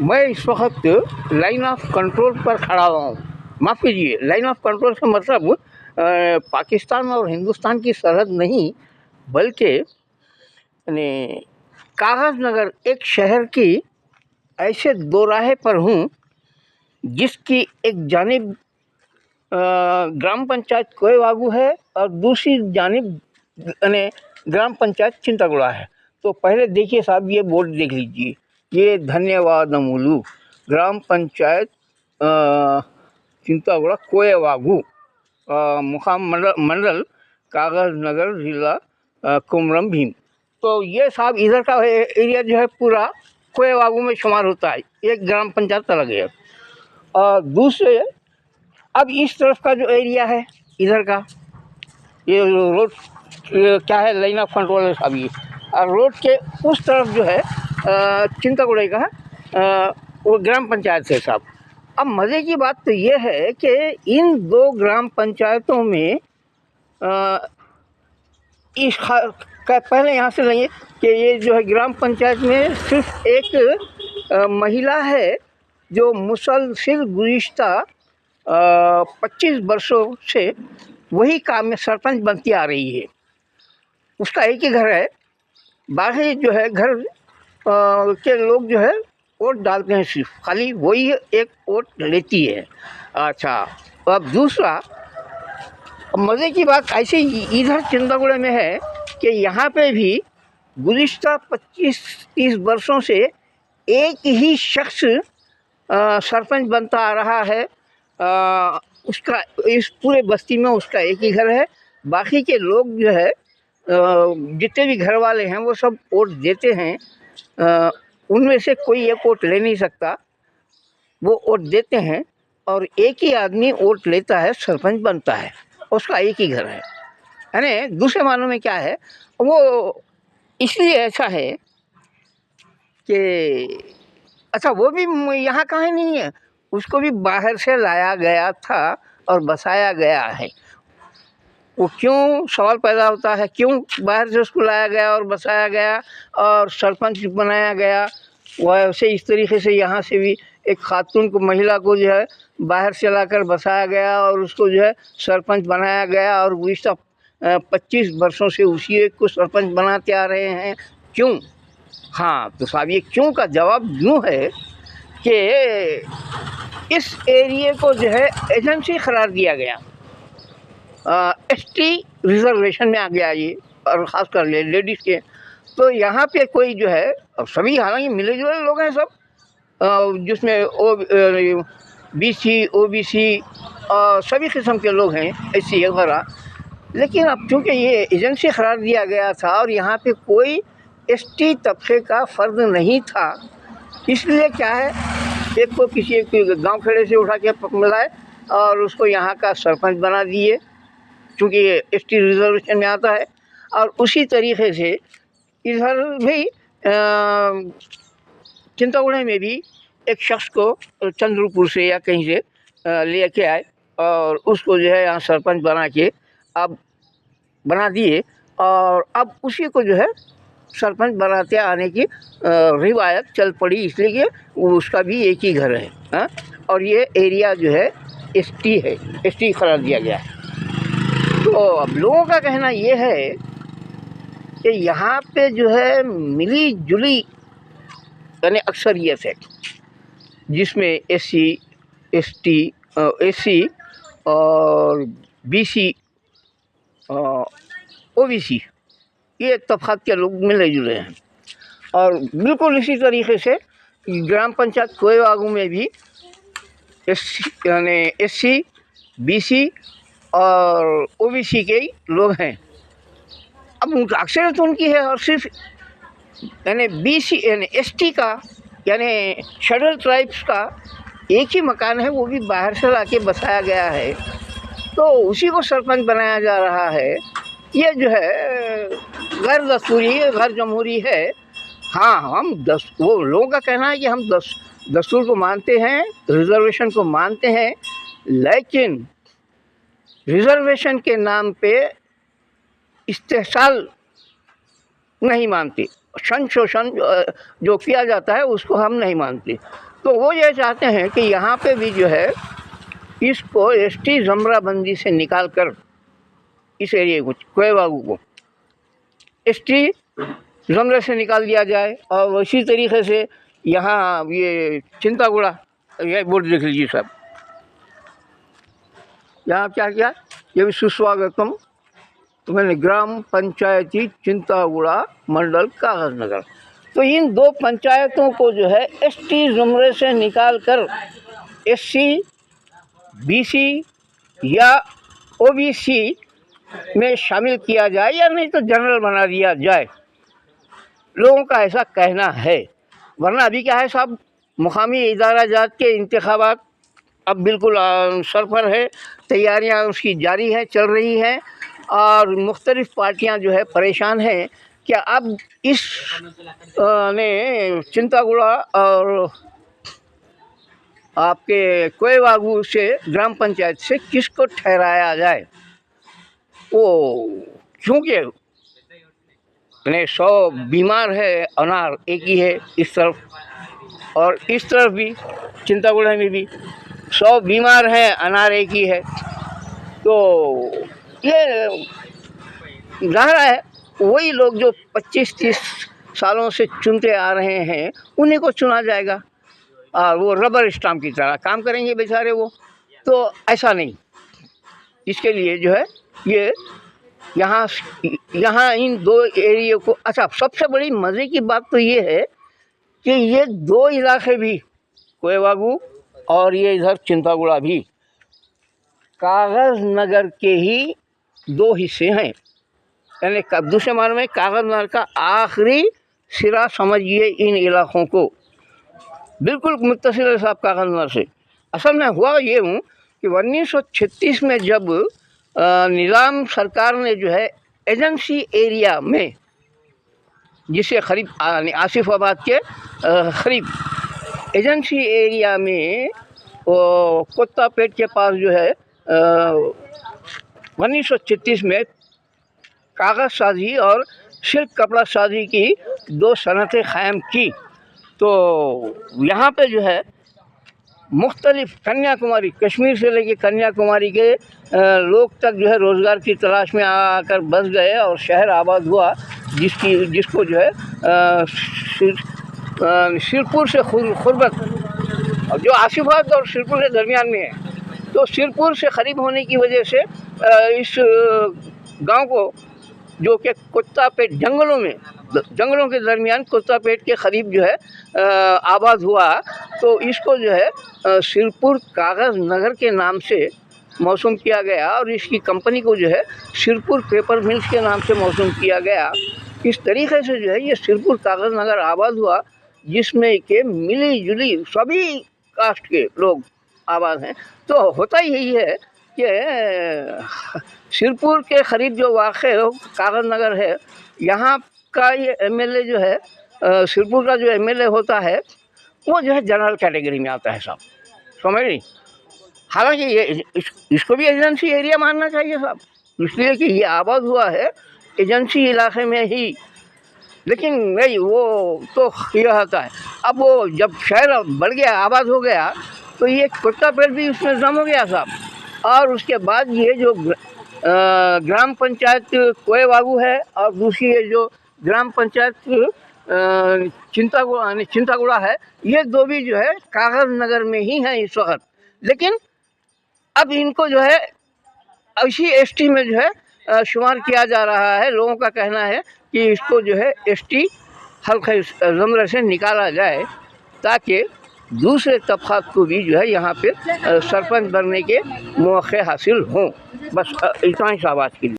मैं इस वक्त लाइन ऑफ कंट्रोल पर खड़ा हुआ हूँ। माफ़ कीजिए, लाइन ऑफ कंट्रोल का मतलब पाकिस्तान और हिंदुस्तान की सरहद नहीं, बल्कि यानी कागज़ नगर एक शहर की ऐसे दोराहे पर हूँ जिसकी एक जानिब ग्राम पंचायत कोयवागू है और दूसरी जानिब यानी ग्राम पंचायत चिंतागुड़ा है। तो पहले देखिए साहब, ये बोर्ड देख लीजिए, ये धन्यवाद अमूलू ग्राम पंचायत चिंतागुड़ा कोयवागू मुकाम मंडल कागज़ नगर ज़िला कुमरम भीम। तो ये साहब इधर का एरिया जो है पूरा कोयवागू में शुमार होता है, एक ग्राम पंचायत अलग है। और दूसरे अब इस तरफ का जो एरिया है इधर का, ये रोड क्या है, लाइन ऑफ कंट्रोल है साहब ये। और रोड के उस तरफ जो है चिंतागुड़ा का वो ग्राम पंचायत है साहब। अब मज़े की बात तो ये है कि इन दो ग्राम पंचायतों में पहले यहाँ से लेंगे कि ये जो है ग्राम पंचायत में सिर्फ एक महिला है जो मुसलसिल गुज़िश्ता 25 वर्षों से वही काम में सरपंच बनती आ रही है। उसका एक ही घर है, बाकी जो है घर के लोग जो है वोट डालते हैं, सिर्फ खाली वही एक वोट लेती है। अच्छा, अब दूसरा मज़े की बात ऐसे इधर चिंतागुड़ा में है कि यहाँ पे भी गुज़िश्ता 25-30 वर्षों से एक ही शख्स सरपंच बनता आ रहा है। उसका इस पूरे बस्ती में उसका एक ही घर है, बाकी के लोग जो है जितने भी घर वाले हैं वो सब वोट देते हैं। उनमें से कोई एक वोट ले नहीं सकता, वो वोट देते हैं और एक ही आदमी वोट लेता है, सरपंच बनता है, उसका एक ही घर है। यानी दूसरे मानों में क्या है, वो इसलिए ऐसा है कि अच्छा वो भी यहाँ का ही नहीं है, उसको भी बाहर से लाया गया था और बसाया गया है। वो क्यों सवाल पैदा होता है, क्यों बाहर से उसको लाया गया और बसाया गया और सरपंच बनाया गया। वैसे इस तरीके से यहाँ से भी एक खातून को, महिला को जो है बाहर से लाकर बसाया गया और उसको जो है सरपंच बनाया गया और गुज़िश्ता 25 वर्षों से उसी एक को सरपंच बनाते आ रहे हैं। क्यों? हाँ, तो साहब ये क्यों का जवाब यूँ है कि इस एरिए को जो है एजेंसी करार दिया गया, एसटी रिजर्वेशन में आ गया ये, और ख़ासकर लेडीज़ के। तो यहाँ पे कोई जो है, और सभी हालांकि मिले जुले लोग हैं सब, जिसमें बीसी ओबीसी सभी किस्म के लोग हैं, एससी वगैरह। लेकिन अब चूँकि ये एजेंसी करार दिया गया था और यहाँ पे कोई एसटी तबके का फ़र्द नहीं था, इसलिए क्या है, एक को किसी एक गाँव खेड़े से उठा के मिलाए और उसको यहाँ का सरपंच बना दिए, चूँकि ये एसटी रिजर्वेशन में आता है। और उसी तरीके से इधर भी चिंतागुड़ा में भी एक शख्स को चंद्रपुर से या कहीं से ले के आए और उसको जो है यहाँ सरपंच बना के अब बना दिए, और अब उसी को जो है सरपंच बनाते आने की रिवायत चल पड़ी, इसलिए कि उसका भी एक ही घर है। हाँ, और ये एरिया जो है एसटी है, एसटी करार दिया गया है। तो अब लोगों का कहना ये है कि यहाँ पे जो है मिली जुली यानी अक्सरियत है, जिसमें एससी एसटी एससी और बीसी ओबीसी ये तबक़ात के लोग मिले जुले हैं। और बिल्कुल इसी तरीके से ग्राम पंचायत कोयवागू में भी एससी यानी एससी बीसी और ओबीसी के लोग हैं। अब उनका अक्सरियत उनकी है, और सिर्फ यानी बीसी यानी एसटी का यानी शेड्यूल ट्राइब्स का एक ही मकान है, वो भी बाहर से लाके बसाया गया है, तो उसी को सरपंच बनाया जा रहा है। ये जो है गैर दस्तूरी, गैर जमहूरी है। हाँ, हम वो लोगों का कहना है कि हम दस्तूर को मानते हैं, रिजर्वेशन को मानते हैं, लेकिन रिजर्वेशन के नाम पे इस्तेहसाल नहीं मानते। संशोषण जो किया जाता है उसको हम नहीं मानते। तो वो ये चाहते हैं कि यहाँ पे भी जो है इसको एसटी ज़मराबंदी से निकाल कर इस एरिए को कोयवागू को एसटी ज़मरे से निकाल दिया जाए। और उसी तरीके से यहाँ ये चिंतागुड़ा, ये बोर्ड देख लीजिए साहब, यहाँ क्या क्या, ये भी सुस्वागतम, मैंने ग्राम पंचायती चिंतागुड़ा मंडल कागज नगर। तो इन दो पंचायतों को जो है एसटी ज़ुमरे से निकाल कर एससी, बीसी या ओबीसी में शामिल किया जाए या नहीं तो जनरल बना दिया जाए, लोगों का ऐसा कहना है। वरना अभी क्या है साहब, मुकामी इदारा जात के इंतखाबात अब बिल्कुल सर पर है, तैयारियां उसकी जारी है, चल रही हैं और मुख्तलिफ़ पार्टियां जो है परेशान हैं कि अब इस ने चिंतागुड़ा और आपके कोयवागू से ग्राम पंचायत से किसको ठहराया जाए। वो क्योंकि 100 बीमार है, अनार एक ही है इस तरफ और इस तरफ भी चिंतागुड़ा में भी 100 बीमार हैं, अनार एक ही है। तो ये जाहिर है वही लोग जो 25-30 सालों से चुनते आ रहे हैं उन्हीं को चुना जाएगा और वो रबर स्टाम्प की तरह काम करेंगे बेचारे वो। तो ऐसा नहीं, इसके लिए जो है ये यहाँ इन दो एरिया को, अच्छा सबसे बड़ी मज़े की बात तो ये है कि ये दो इलाके भी, कोयवागू और ये इधर चिंतागुड़ा भी, कागज़ नगर के ही दो हिस्से हैं। यानी दूसरे मामले में कागज़ नगर का आखिरी सिरा समझिए इन इलाक़ों को, बिल्कुल मुत्तसिल है साहब कागज़ नगर से। असल में हुआ ये हूँ कि 1936 में जब निज़ाम सरकार ने जो है एजेंसी एरिया में, जिसे करीब आसिफाबाद के करीब एजेंसी एरिया में वो कोत्तापेट के पास जो है 1936 में कागज़ साजी और सिल्क कपड़ा साजी की दो सनतें क़ायम की। तो यहाँ पे जो है मुख्तलिफ़ कन्याकुमारी, कश्मीर से लेके कन्याकुमारी के लोग तक जो है रोज़गार की तलाश में आकर बस गए और शहर आबाद हुआ, जिसको जो है सिरपुर से खुरबत, जो आसिफाबाद और सिरपुर के दरमियान में है, तो सिरपुर से करीब होने की वजह से इस गांव को, जो कि कोत्तापेट जंगलों के दरमियान कोत्तापेट के करीब जो है आबाद हुआ, तो इसको जो है सिरपुर कागज़ नगर के नाम से मौसूम किया गया और इसकी कंपनी को जो है सिरपुर पेपर मिल्स के नाम से मौसूम किया गया। इस तरीके से जो है ये सिरपुर कागज़ नगर आबाद हुआ, जिसमें के मिली जुली सभी कास्ट के लोग आबाद हैं। तो होता यही है कि सिरपुर के करीब जो वाक़े कागज़ नगर है, यहाँ का ये एमएलए जो है, सिरपुर का जो एमएलए होता है वो जो है जनरल कैटेगरी में आता है साहब, समझ नहीं। हालांकि ये इसको भी एजेंसी एरिया मानना चाहिए साहब, इसलिए कि ये आबाद हुआ है एजेंसी इलाके में ही, लेकिन नहीं वो तो ये होता है। अब वो जब शहर बढ़ गया, आबाद हो गया, तो ये कोत्तापेट भी उसमें जम हो गया साहब। और उसके बाद ये जो ग्राम पंचायत कोयवागू है और दूसरी ये जो ग्राम पंचायत चिंतागुड़ा है, ये दो भी जो है कागज़ नगर में ही हैं इस वक्त। लेकिन अब इनको जो है इसी एसटी में जो है शुमार किया जा रहा है। लोगों का कहना है कि इसको जो है एसटी हल्के ज़मरे से निकाला जाए ताकि दूसरे तबक़ात को भी जो है यहाँ पे सरपंच बनने के मौके हासिल हों। बस इतना ही साहब आज के लिए।